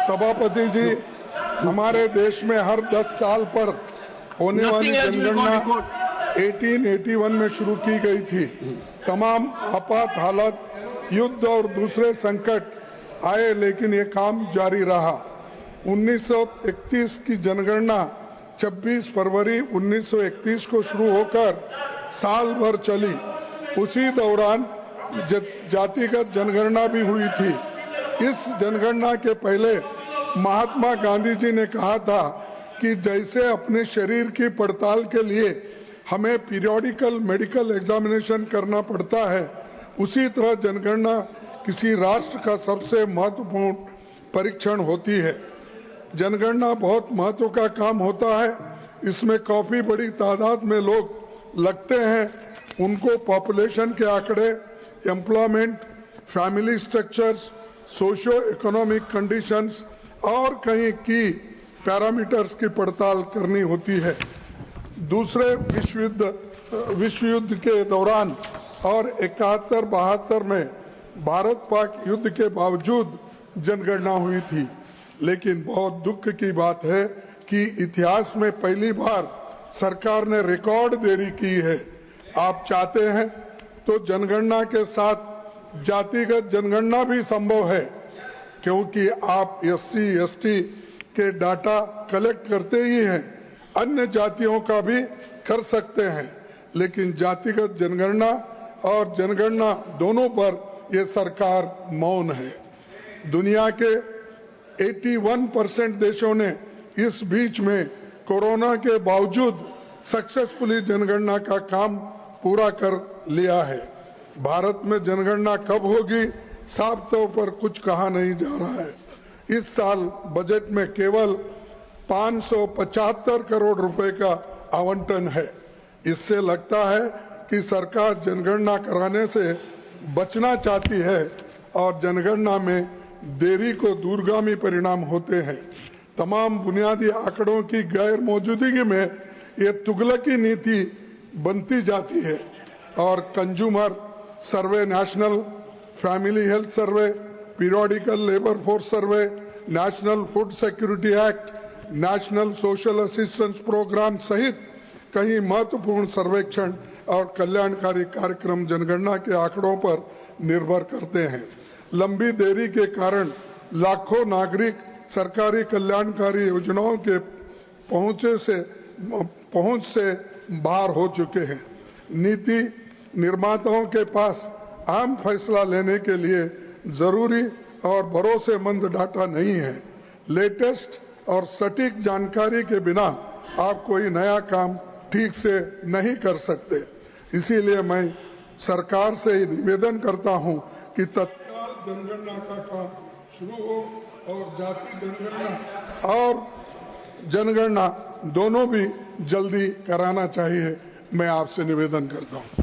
सभापति जी, हमारे देश में हर 10 साल पर होने वाली जनगणना 1881 में शुरू की गई थी। तमाम आपात हालत, युद्ध और दूसरे संकट आए, लेकिन ये काम जारी रहा। 1931 की जनगणना 26 फरवरी 1931 को शुरू होकर साल भर चली। उसी दौरान जातिगत जनगणना भी हुई थी। इस जनगणना के पहले महात्मा गांधी जी ने कहा था कि जैसे अपने शरीर की पड़ताल के लिए हमें पीरियोडिकल मेडिकल एग्जामिनेशन करना पड़ता है, उसी तरह जनगणना किसी राष्ट्र का सबसे महत्वपूर्ण परीक्षण होती है। जनगणना बहुत महत्व का काम होता है। इसमें काफी बड़ी तादाद में लोग लगते हैं। उनको पॉपुलेशन के आंकड़े, employment, family structures, socio economic conditions और कई की पैरामीटर्स की पड़ताल करनी होती है। दूसरे विश्व युद्ध के दौरान और 71-72 में भारत पाक युद्ध के बावजूद जनगणना हुई थी, लेकिन बहुत दुख की बात है कि इतिहास में पहली बार सरकार ने रिकॉर्ड देरी की है। आप चाहते हैं तो जनगणना के साथ जातिगत जनगणना भी संभव है, क्योंकि आप SC ST के डाटा कलेक्ट करते ही हैं, अन्य जातियों का भी कर सकते हैं, लेकिन जातिगत जनगणना और जनगणना दोनों पर ये सरकार मौन है। दुनिया के 81% देशों ने इस बीच में कोरोना के बावजूद सक्सेसफुली जनगणना का काम पूरा कर लिया है। भारत में जनगणना कब होगी, साफ तौर पर कुछ कहा नहीं जा रहा है। इस साल बजट में केवल 575 करोड़ रुपए का आवंटन है। इससे लगता है कि सरकार जनगणना कराने से बचना चाहती है और जनगणना में देरी को दूरगामी परिणाम होते हैं। तमाम बुनियादी आंकड़ों की गैर मौजूदगी में ये तुगलकी नीति बनती जाती है और consumer survey, national family health survey, periodical labour force survey, national food security act, national social assistance programme सहित कई महत्वपूर्ण सर्वेक्षण और कल्याणकारी कार्यक्रम जनगणना के आंकड़ों पर निर्भर करते हैं। लंबी देरी के कारण लाखों नागरिक सरकारी कल्याणकारी योजनाओं के पहुंच से बाहर हो चुके हैं। नीति निर्माताओं के पास आम फैसला लेने के लिए जरूरी और भरोसेमंद डाटा नहीं है। लेटेस्ट और सटीक जानकारी के बिना आप कोई नया काम ठीक से नहीं कर सकते। इसीलिए मैं सरकार से निवेदन करता हूं कि तत्काल जनगणना का काम शुरू हो और जाति जनगणना और जनगणना दोनों भी जल्दी कराना चाहिए। मैं आपसे निवेदन करता हूं।